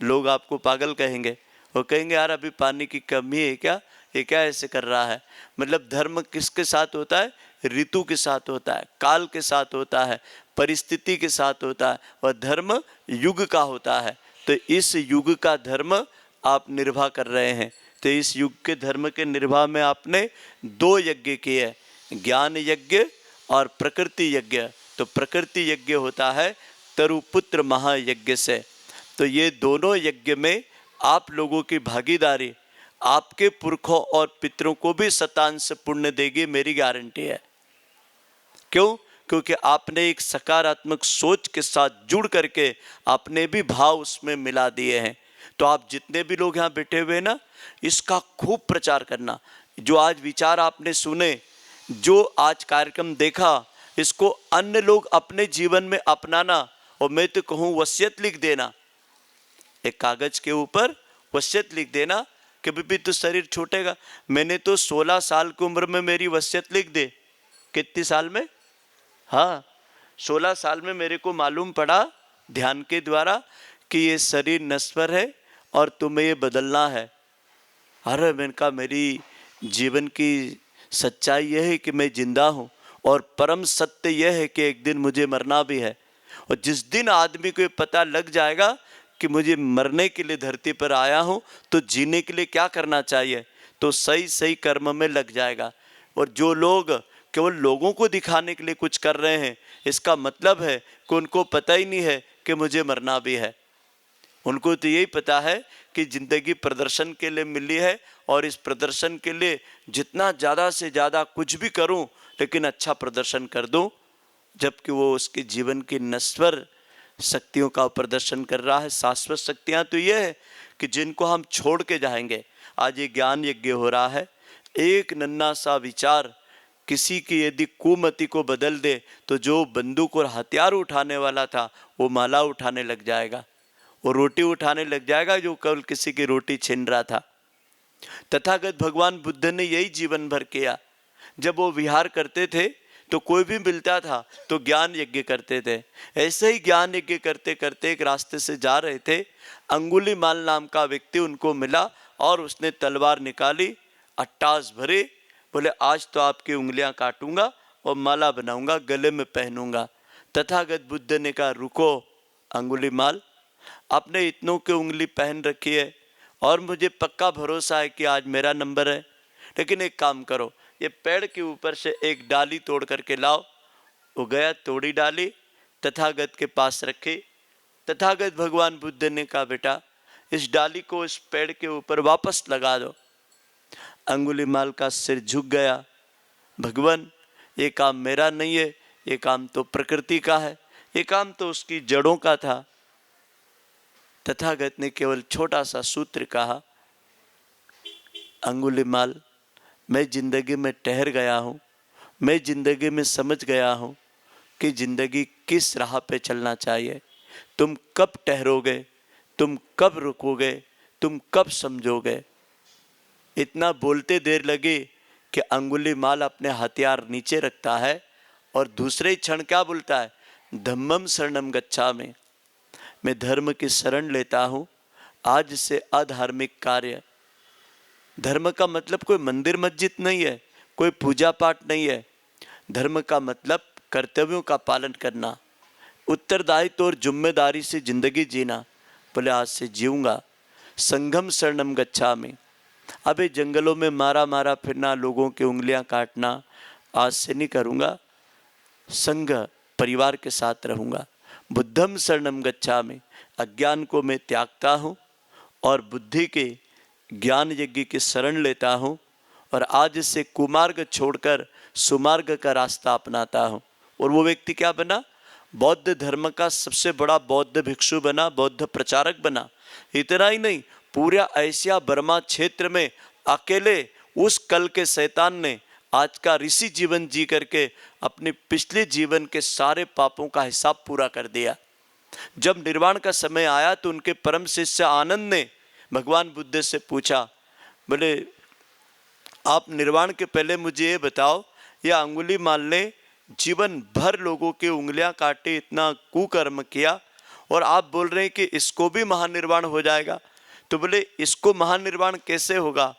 Speaker 1: लोग आपको पागल कहेंगे, वो कहेंगे यार अभी पानी की कमी है क्या, ये क्या ऐसे कर रहा है। मतलब धर्म किसके साथ होता है? ऋतु के साथ होता है, काल के साथ होता है, परिस्थिति के साथ होता है, और धर्म युग का होता है। तो इस युग का धर्म आप निर्वाह कर रहे हैं। तो इस युग के धर्म के निर्वाह में आपने 2 यज्ञ किए, ज्ञान यज्ञ और प्रकृति यज्ञ। तो प्रकृति यज्ञ होता है तरुपुत्र महायज्ञ से। तो ये दोनों यज्ञ में आप लोगों की भागीदारी आपके पुरखों और पितरों को भी शतांश पुण्य देगी, मेरी गारंटी है। क्यों? क्योंकि आपने एक सकारात्मक सोच के साथ जुड़ करके आपने भी भाव उसमें मिला दिए हैं। तो आप जितने भी लोग यहाँ बैठे हुए ना, इसका खूब प्रचार करना। जो आज विचार आपने सुने, जो आज कार्यक्रम देखा, इसको अन्य लोग अपने जीवन में अपनाना। और मैं तो कहूँ वसीयत लिख देना, एक कागज के ऊपर वसीयत लिख देना कि भी तो शरीर छूटेगा। मैंने तो 16 साल की उम्र में मेरी वसीयत लिख दे। कितनी साल में? हाँ, 16 साल में मेरे को मालूम पड़ा ध्यान के द्वारा कि ये शरीर नश्वर है और तुम्हें ये बदलना है। अरे मैंने कहा मेरी जीवन की सच्चाई यह है कि मैं जिंदा हूँ, और परम सत्य यह है कि एक दिन मुझे मरना भी है। और जिस दिन आदमी को ये पता लग जाएगा कि मुझे मरने के लिए धरती पर आया हूँ तो जीने के लिए क्या करना चाहिए, तो सही सही कर्म में लग जाएगा। और जो लोग केवल लोगों को दिखाने के लिए कुछ कर रहे हैं, इसका मतलब है कि उनको पता ही नहीं है कि मुझे मरना भी है। उनको तो यही पता है कि ज़िंदगी प्रदर्शन के लिए मिली है और इस प्रदर्शन के लिए जितना ज़्यादा से ज़्यादा कुछ भी करूं लेकिन अच्छा प्रदर्शन कर दूं, जबकि वो उसके जीवन की नश्वर शक्तियों का प्रदर्शन कर रहा है। शाश्वत शक्तियां तो ये है कि जिनको हम छोड़ के जाएंगे। आज ये ज्ञान यज्ञ हो रहा है, एक नन्हा सा विचार किसी की यदि कुमति को बदल दे तो जो बंदूक और हथियार उठाने वाला था वो माला उठाने लग जाएगा, वो रोटी उठाने लग जाएगा जो कल किसी की रोटी छीन रहा था। तथागत भगवान बुद्ध ने यही जीवन भर किया। जब वो विहार करते थे तो कोई भी मिलता था तो ज्ञान यज्ञ करते थे। ऐसे ही ज्ञान यज्ञ करते करते एक रास्ते से जा रहे थे, अंगुलीमाल नाम का व्यक्ति उनको मिला और उसने तलवार निकाली, अट्टास भरे, बोले आज तो आपकी उंगलियां काटूंगा और माला बनाऊंगा, गले में पहनूंगा। तथागत बुद्ध ने कहा रुको अंगुलीमाल, आपने इतनों की उंगली पहन रखी है और मुझे पक्का भरोसा है कि आज मेरा नंबर है, लेकिन एक काम करो, ये पेड़ के ऊपर से एक डाली तोड़ करके लाओ। वो गया, तोड़ी डाली, तथागत के पास रखी। तथागत भगवान बुद्ध ने कहा बेटा इस डाली को इस पेड़ के ऊपर वापस लगा दो। अंगुलीमाल का सिर झुक गया, भगवान ये काम मेरा नहीं है, ये काम तो प्रकृति का है, ये काम तो उसकी जड़ों का था। तथागत ने केवल छोटा सा सूत्र कहा, अंगुलीमाल मैं जिंदगी में ठहर गया हूँ, मैं जिंदगी में समझ गया हूँ कि जिंदगी किस राह पे चलना चाहिए। तुम कब ठहरोगे, तुम कब रुकोगे, तुम कब समझोगे। इतना बोलते देर लगी कि अंगुलीमाल अपने हथियार नीचे रखता है और दूसरे ही क्षण क्या बोलता है, धम्मम शरणम गच्छामि, मैं धर्म की शरण लेता हूँ, आज से अधार्मिक कार्य। धर्म का मतलब कोई मंदिर मस्जिद नहीं है, कोई पूजा पाठ नहीं है। धर्म का मतलब कर्तव्यों का पालन करना, उत्तरदायित्व और जिम्मेदारी से जिंदगी जीना। बोले आज से जीऊंगा। संघम शरणम गच्छामि, अबे जंगलों में मारा मारा फिरना, लोगों की उंगलियां काटना आज से नहीं करूँगा, संघ परिवार के साथ रहूँगा। बुद्धम शरणम गच्छामि, अज्ञान को मैं त्यागता हूँ और बुद्धि के ज्ञान यज्ञ की शरण लेता हूँ और आज से कुमार्ग छोड़कर सुमार्ग का रास्ता अपनाता हूँ। और वो व्यक्ति क्या बना, बौद्ध धर्म का सबसे बड़ा बौद्ध भिक्षु बना, बौद्ध प्रचारक बना। इतना ही नहीं, पूरा एशिया बर्मा क्षेत्र में अकेले उस कल के शैतान ने आज का ऋषि जीवन जी करके अपने पिछले जीवन के सारे पापों का हिसाब पूरा कर दिया। जब निर्वाण का समय आया तो उनके परम शिष्य आनंद ने भगवान बुद्ध से पूछा, बोले आप निर्वाण के पहले मुझे ये बताओ, यह अंगुलीमाल ने जीवन भर लोगों की उंगलियां काटी, इतना कुकर्म किया और आप बोल रहे हैं कि इसको भी महानिर्वाण हो जाएगा। तो बोले इसको महानिर्वाण कैसे होगा।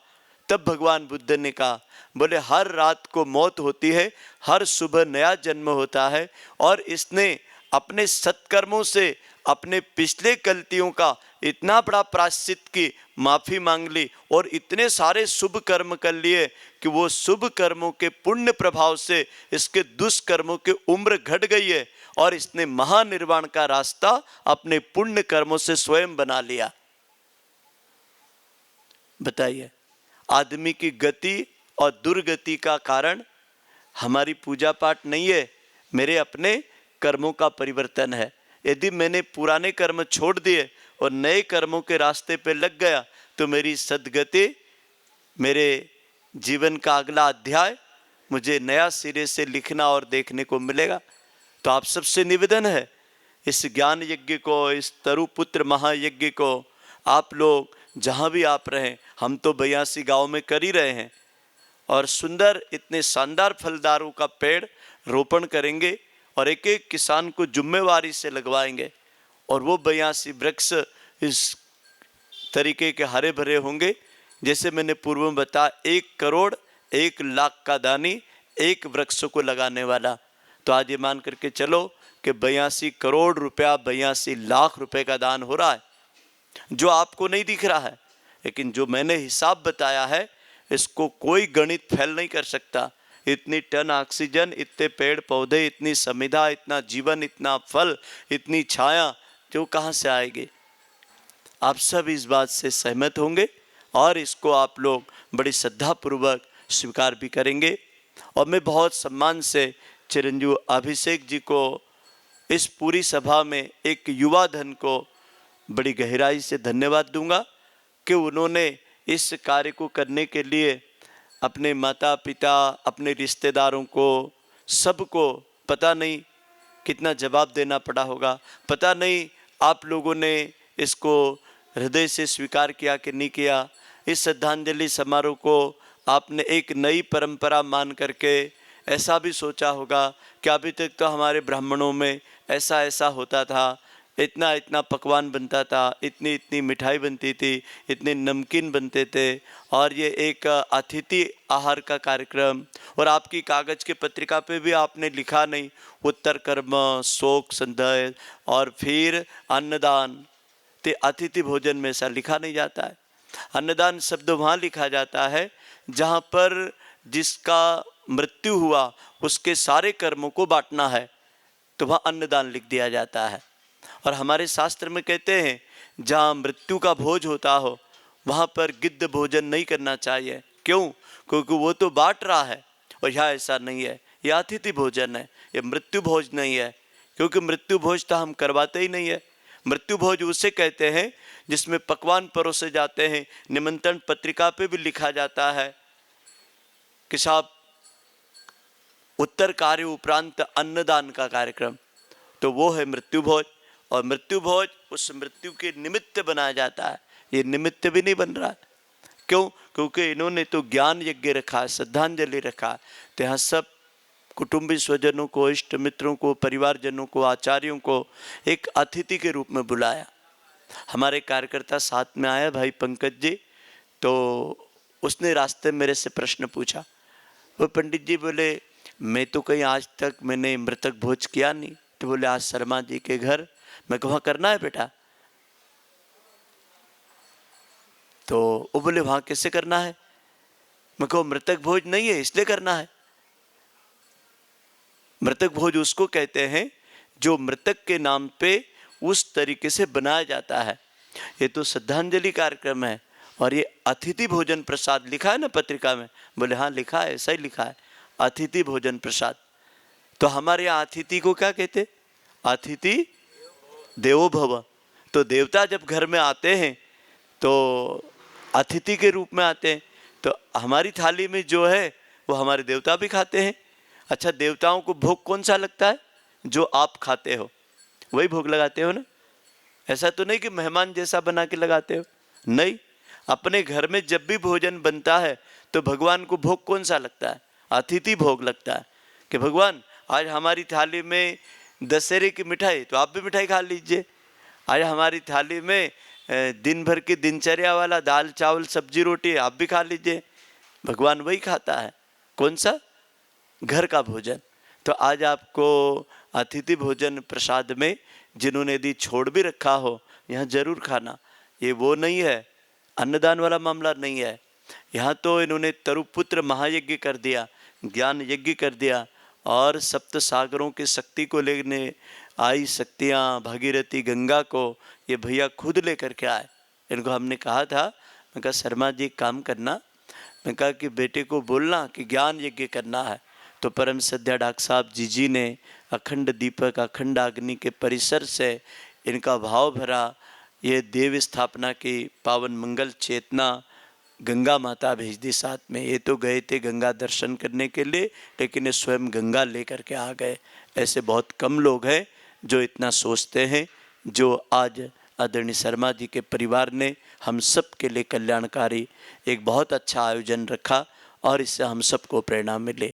Speaker 1: तब भगवान बुद्ध ने कहा, बोले हर रात को मौत होती है, हर सुबह नया जन्म होता है और इसने अपने सत्कर्मों से अपने पिछले गलतियों का इतना बड़ा प्रायश्चित की माफ़ी मांग ली और इतने सारे शुभ कर्म कर लिए कि वो शुभ कर्मों के पुण्य प्रभाव से इसके दुष्कर्मों की उम्र घट गई है और इसने महानिर्वाण का रास्ता अपने पुण्य कर्मों से स्वयं बना लिया। बताइए, आदमी की गति और दुर्गति का कारण हमारी पूजा पाठ नहीं है, मेरे अपने कर्मों का परिवर्तन है। यदि मैंने पुराने कर्म छोड़ दिए और नए कर्मों के रास्ते पे लग गया तो मेरी सद्गति, मेरे जीवन का अगला अध्याय मुझे नया सिरे से लिखना और देखने को मिलेगा। तो आप सबसे निवेदन है, इस ज्ञान यज्ञ को, इस तरुपुत्र महायज्ञ को आप लोग जहाँ भी आप रहें, हम तो 82 गाँव में कर ही रहे हैं और सुंदर इतने शानदार फलदारों का पेड़ रोपण करेंगे और एक एक किसान को जिम्मेवारी से लगवाएंगे और वो 82 वृक्ष इस तरीके के हरे भरे होंगे। जैसे मैंने पूर्व में बताया, 1 करोड़ 1 लाख का दानी एक वृक्ष को लगाने वाला। तो आज ये मान करके चलो कि 82 करोड़ रुपया 82 लाख रुपए का दान हो रहा है, जो आपको नहीं दिख रहा है, लेकिन जो मैंने हिसाब बताया है इसको कोई गणित फैल नहीं कर सकता। इतनी टन ऑक्सीजन, इतने पेड़ पौधे, इतनी संविधा, इतना जीवन, इतना फल, इतनी छाया, जो कहाँ से आएगी? आप सब इस बात से सहमत होंगे और इसको आप लोग बड़ी श्रद्धापूर्वक स्वीकार भी करेंगे। और मैं बहुत सम्मान से चिरंजीव अभिषेक जी को, इस पूरी सभा में एक युवा धन को बड़ी गहराई से धन्यवाद दूंगा कि उन्होंने इस कार्य को करने के लिए अपने माता पिता, अपने रिश्तेदारों को, सबको पता नहीं कितना जवाब देना पड़ा होगा, पता नहीं आप लोगों ने इसको हृदय से स्वीकार किया कि नहीं किया। इस श्रद्धांजलि समारोह को आपने एक नई परंपरा मान करके ऐसा भी सोचा होगा कि अभी तक तो हमारे ब्राह्मणों में ऐसा ऐसा होता था, इतना इतना पकवान बनता था, इतनी इतनी मिठाई बनती थी, इतने नमकीन बनते थे, और ये एक अतिथि आहार का कार्यक्रम। और आपकी कागज़ की पत्रिका पे भी आपने लिखा नहीं, उत्तर कर्म, शोक संध्या और फिर अन्नदान। तो अतिथि भोजन में ऐसा लिखा नहीं जाता है। अन्नदान शब्द वहाँ लिखा जाता है जहाँ पर जिसका मृत्यु हुआ उसके सारे कर्मों को बांटना है, तो वहाँ अन्नदान लिख दिया जाता है। और हमारे शास्त्र में कहते हैं जहाँ मृत्यु का भोज होता हो वहाँ पर गिद्ध भोजन नहीं करना चाहिए। क्यों? क्योंकि वो तो बांट रहा है, और यहाँ ऐसा नहीं है, ये अतिथि भोजन है, ये मृत्यु भोज नहीं है। क्योंकि मृत्यु भोज तो हम करवाते ही नहीं है। मृत्यु भोज उसे कहते हैं जिसमें पकवान परोसे जाते हैं, निमंत्रण पत्रिका पे भी लिखा जाता है कि साहब उत्तर कार्य उपरांत अन्नदान का कार्यक्रम, तो वो है मृत्यु भोज। और मृत्यु भोज उस मृत्यु के निमित्त बनाया जाता है, ये निमित्त भी नहीं बन रहा है। क्यों? क्योंकि इन्होंने तो ज्ञान यज्ञ रखा है, श्रद्धांजलि रखा है। तो यहाँ सब कुटुंबी स्वजनों को, इष्ट मित्रों को, परिवारजनों को, आचार्यों को एक अतिथि के रूप में बुलाया। हमारे कार्यकर्ता साथ में आया भाई पंकज जी, तो उसने रास्ते मेरे से प्रश्न पूछा। वो पंडित जी बोले मैं तो कहीं आज तक मैंने मृतक भोज किया नहीं। तो बोले आज शर्मा जी के घर। मैं कहा करना है बेटा? तो वो बोले वहां कैसे करना है? मैं कहा मृतक भोज नहीं है इसलिए करना है। मृतक भोज उसको कहते हैं जो मृतक के नाम पे उस तरीके से बनाया जाता है। ये तो श्रद्धांजलि कार्यक्रम है, और ये अतिथि भोजन प्रसाद लिखा है ना पत्रिका में? बोले हाँ लिखा है, ऐसा ही लिखा है, अतिथि भोजन प्रसाद। तो हमारे यहाँ अतिथि को क्या कहते? अतिथि देवो भव। तो देवता जब घर में आते हैं तो अतिथि के रूप में आते हैं, तो हमारी थाली में जो है वो हमारे देवता भी खाते हैं। अच्छा, देवताओं को भोग कौन सा लगता है? जो आप खाते हो वही भोग लगाते हो ना? ऐसा तो नहीं कि मेहमान जैसा बना के लगाते हो, नहीं। अपने घर में जब भी भोजन बनता है तो भगवान को भोग कौन सा लगता है? अतिथि भोग लगता है कि भगवान आज हमारी थाली में दशहरे की मिठाई, तो आप भी मिठाई खा लीजिए। आज हमारी थाली में दिन भर की दिनचर्या वाला दाल चावल सब्जी रोटी, आप भी खा लीजिए। भगवान वही खाता है, कौन सा? घर का भोजन। तो आज आपको अतिथि भोजन प्रसाद में जिन्होंने यदि छोड़ भी रखा हो, यहाँ जरूर खाना। ये वो नहीं है, अन्नदान वाला मामला नहीं है। यहाँ तो इन्होंने तरुपुत्र महायज्ञ कर दिया, ज्ञान यज्ञ कर दिया, और सप्त सागरों की शक्ति को लेने आई शक्तियाँ भागीरथी गंगा को ये भैया खुद लेकर के आए। इनको हमने कहा था, मैं कहा शर्मा जी काम करना, मैं कहा कि बेटे को बोलना कि ज्ञान यज्ञ करना है। तो परम सद्या डॉक्टर साहब जी ने अखंड दीपक अखंड अग्नि के परिसर से इनका भाव भरा, ये देव स्थापना की पावन मंगल चेतना गंगा माता भेज दी साथ में। ये तो गए थे गंगा दर्शन करने के लिए, लेकिन ये स्वयं गंगा लेकर के आ गए। ऐसे बहुत कम लोग हैं जो इतना सोचते हैं, जो आज आदरणीय शर्मा जी के परिवार ने हम सब के लिए कल्याणकारी एक बहुत अच्छा आयोजन रखा, और इससे हम सबको प्रेरणा मिले।